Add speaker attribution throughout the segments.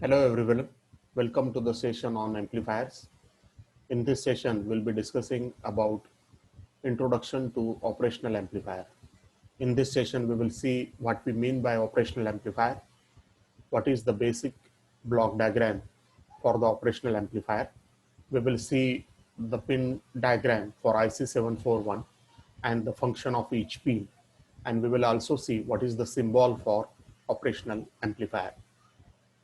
Speaker 1: Hello everyone, welcome to the session on amplifiers. In this session, we'll be discussing about introduction to operational amplifier. In this session, we will see what we mean by operational amplifier, what is the basic block diagram for the operational amplifier. We will see the pin diagram for IC741 and the function of each pin. And we will also see what is the symbol for operational amplifier.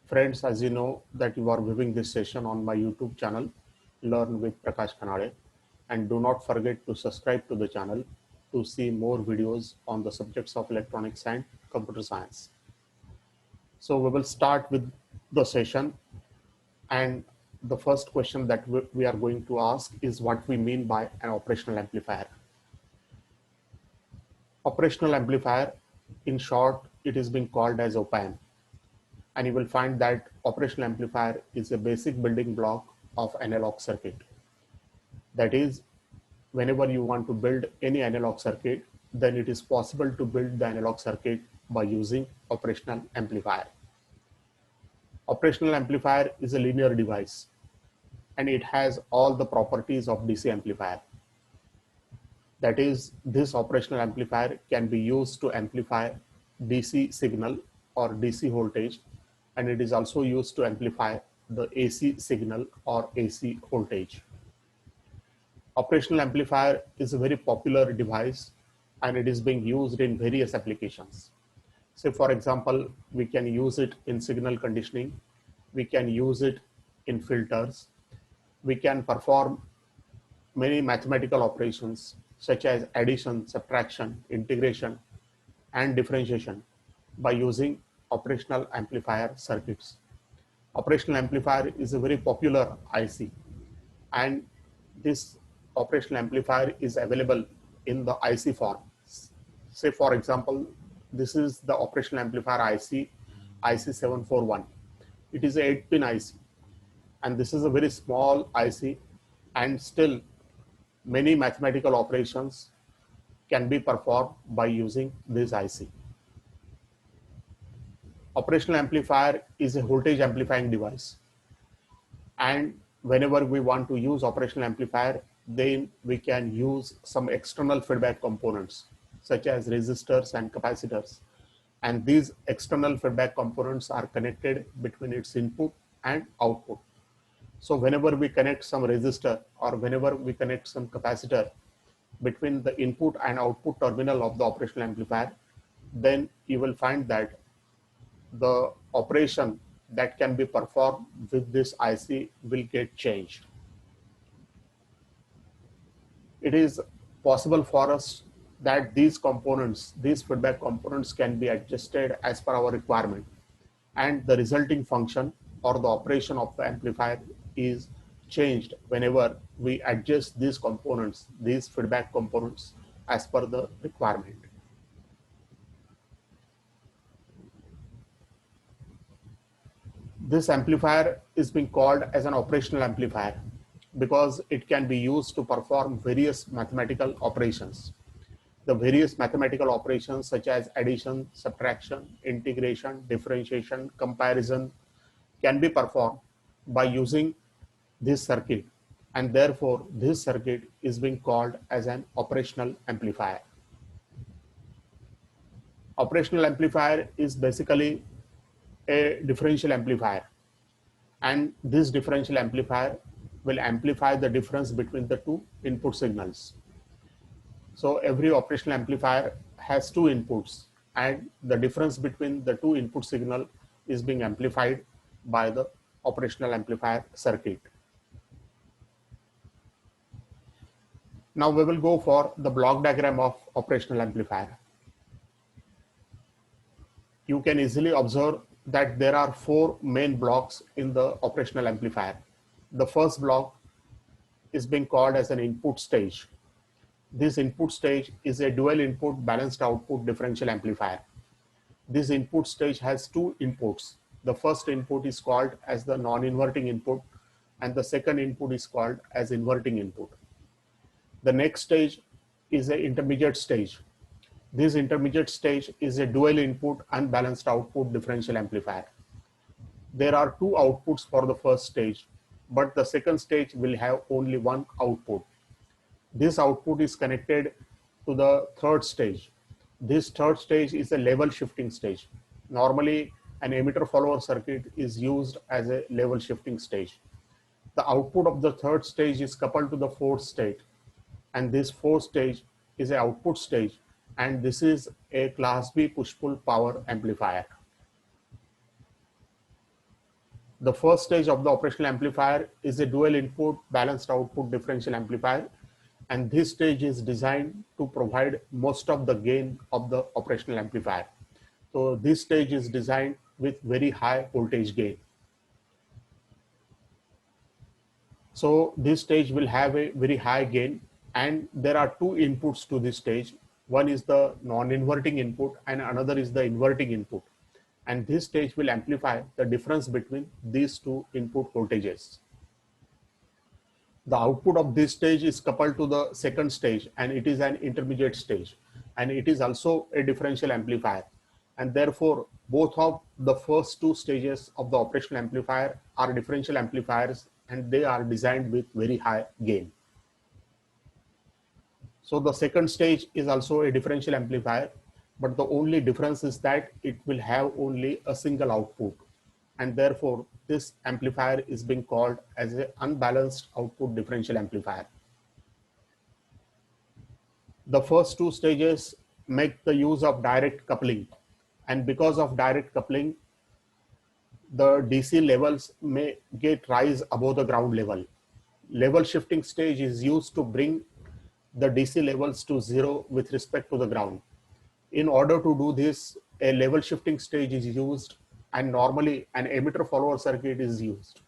Speaker 1: Friends, as you know that you are viewing this session on my YouTube channel, Learn with Prakash Kanade, and do not forget to subscribe to the channel to see more videos on the subjects of electronics and computer science. So we will start with the session, and the first question that we are going to ask is what we mean by an operational amplifier. Operational amplifier, in short, it is being called as op-amp. And you will find that operational amplifier is a basic building block of analog circuit. That is, whenever you want to build any analog circuit, then it is possible to build the analog circuit by using operational amplifier. Operational amplifier is a linear device and it has all the properties of DC amplifier. That is, this operational amplifier can be used to amplify DC signal or DC voltage, and it is also used to amplify the AC signal or AC voltage. Operational amplifier is a very popular device and it is being used in various applications. So for example, we can use it in signal conditioning, we can use it in filters, we can perform many mathematical operations such as addition, subtraction, integration, and differentiation by using operational amplifier circuits. Operational amplifier is a very popular IC, and this operational amplifier is available in the IC form. Say for example, this is the operational amplifier IC, IC741. It is a 8-pin IC, and this is a very small IC, and still many mathematical operations can be performed by using this IC. Operational amplifier is a voltage amplifying device, and whenever we want to use operational amplifier, then we can use some external feedback components such as resistors and capacitors, and these external feedback components are connected between its input and output. So whenever we connect some resistor or whenever we connect some capacitor between the input and output terminal of the operational amplifier, then you will find that the operation that can be performed with this IC will get changed. It is possible for us that these components, these feedback components can be adjusted as per our requirement, and the resulting function or the operation of the amplifier is changed whenever we adjust these components, these feedback components as per the requirement. This amplifier is being called as an operational amplifier because it can be used to perform various mathematical operations. The various mathematical operations such as addition, subtraction, integration, differentiation, comparison can be performed by using this circuit, and therefore this circuit is being called as an operational amplifier. Operational amplifier is basically a differential amplifier, and this differential amplifier will amplify the difference between the two input signals. So every operational amplifier has two inputs, and the difference between the two input signal is being amplified by the operational amplifier circuit. Now we will go for the block diagram of operational amplifier. You can easily observe that there are four main blocks in the operational amplifier. The first block is being called as an input stage. This input stage is a dual input balanced output differential amplifier. This input stage has two inputs. The first input is called as the non-inverting input, and the second input is called as inverting input. The next stage is an intermediate stage. This intermediate stage is a dual input unbalanced output differential amplifier. There are two outputs for the first stage, but the second stage will have only one output. This output is connected to the third stage. This third stage is a level shifting stage. Normally, an emitter follower circuit is used as a level shifting stage. The output of the third stage is coupled to the fourth stage, and this fourth stage is an output stage, and this is a class B push-pull power amplifier. The first stage of the operational amplifier is a dual input balanced output differential amplifier, and this stage is designed to provide most of the gain of the operational amplifier. So this stage is designed with very high voltage gain. So this stage will have a very high gain, and there are two inputs to this stage. One is the non-inverting input and another is the inverting input. And this stage will amplify the difference between these two input voltages. The output of this stage is coupled to the second stage, and it is an intermediate stage, and it is also a differential amplifier. And therefore, both of the first two stages of the operational amplifier are differential amplifiers, and they are designed with very high gain. So the second stage is also a differential amplifier, but the only difference is that it will have only a single output, and therefore this amplifier is being called as an unbalanced output differential amplifier. The first two stages make the use of direct coupling, and because of direct coupling, the DC levels may get rise above the ground level. Level shifting stage is used to bring the DC levels to zero with respect to the ground. In order to do this, a level shifting stage is used, and normally an emitter follower circuit is used.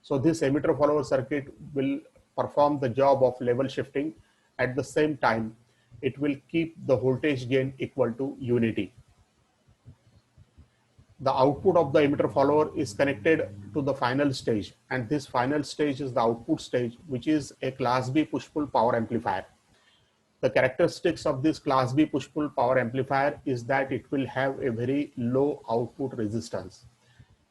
Speaker 1: So this emitter follower circuit will perform the job of level shifting. At the same time, it will keep the voltage gain equal to unity. The output of the emitter follower is connected to the final stage, and this final stage is the output stage, which is a class B push-pull power amplifier. The characteristics of this class B push-pull power amplifier is that it will have a very low output resistance,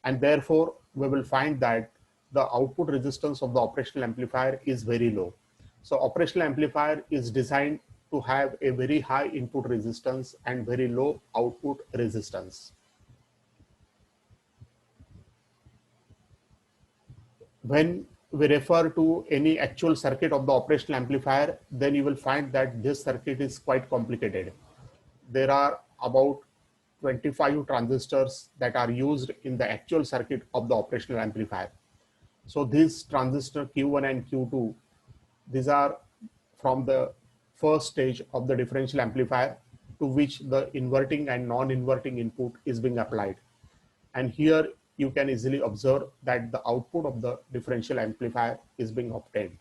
Speaker 1: and therefore we will find that the output resistance of the operational amplifier is very low. So operational amplifier is designed to have a very high input resistance and very low output resistance. When we refer to any actual circuit of the operational amplifier, then you will find that this circuit is quite complicated. There are about 25 transistors that are used in the actual circuit of the operational amplifier. So these transistor Q1 and Q2, these are from the first stage of the differential amplifier, to which the inverting and non-inverting input is being applied. And here you can easily observe that the output of the differential amplifier is being obtained.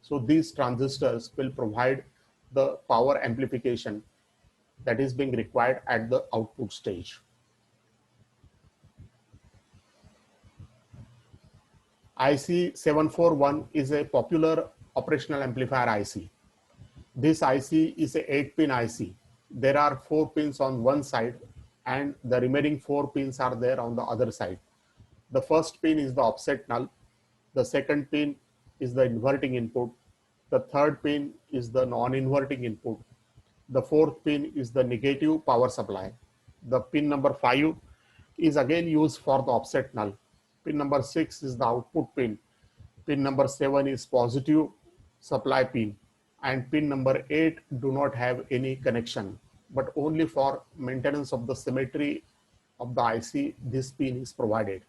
Speaker 1: So these transistors will provide the power amplification that is being required at the output stage. IC 741 is a popular operational amplifier IC. This IC is a 8-pin IC. There are 4 pins on one side, and the remaining 4 pins are there on the other side. The first pin is the offset null. The second pin is the inverting input. The third pin is the non-inverting input. The fourth pin is the negative power supply. The pin number 5 is again used for the offset null. Pin number 6 is the output pin. Pin number 7 is positive supply pin. And pin number 8 do not have any connection, but only for maintenance of the symmetry of the IC, this pin is provided.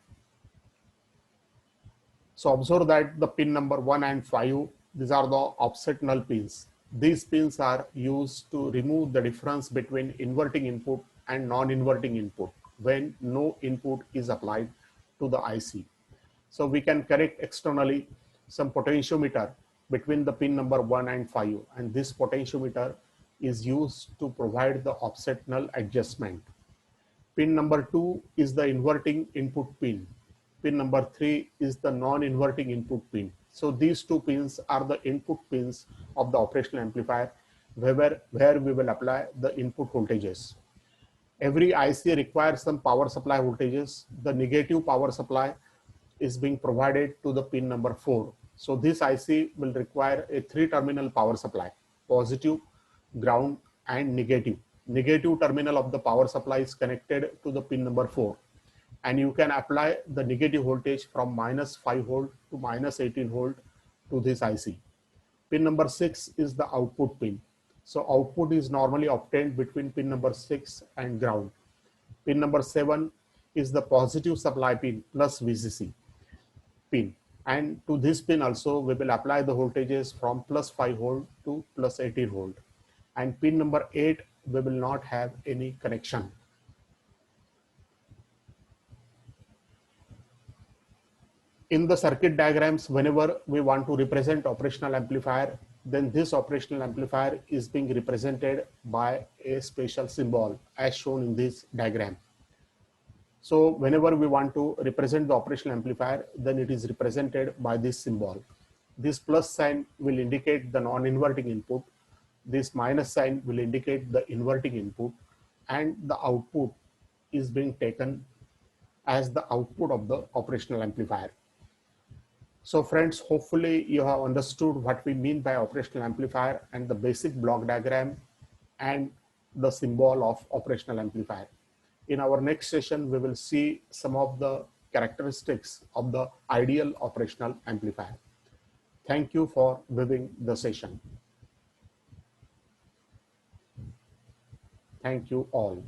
Speaker 1: So observe that the pin number 1 and 5, these are the offset null pins. These pins are used to remove the difference between inverting input and non-inverting input when no input is applied to the IC. So we can connect externally some potentiometer between the pin number 1 and 5, and this potentiometer is used to provide the offset null adjustment. Pin number 2 is the inverting input pin. Pin number 3 is the non-inverting input pin. So these two pins are the input pins of the operational amplifier where we will apply the input voltages. Every IC requires some power supply voltages. The negative power supply is being provided to the pin number 4. So this IC will require a 3-terminal power supply, positive, ground and negative. Negative terminal of the power supply is connected to the pin number 4, and you can apply the negative voltage from -5 volt to -18 volt to this IC. Pin number 6 is the output pin. So output is normally obtained between pin number 6 and ground. Pin number 7 is the positive supply pin plus VCC pin. And to this pin also, we will apply the voltages from +5 volt to +18 volt. And pin number 8, we will not have any connection. In the circuit diagrams, whenever we want to represent operational amplifier, then this operational amplifier is being represented by a special symbol as shown in this diagram. So whenever we want to represent the operational amplifier, then it is represented by this symbol. This plus sign will indicate the non-inverting input. This minus sign will indicate the inverting input, and the output is being taken as the output of the operational amplifier. So friends, hopefully you have understood what we mean by operational amplifier and the basic block diagram and the symbol of operational amplifier. In our next session, we will see some of the characteristics of the ideal operational amplifier. Thank you for viewing the session. Thank you all.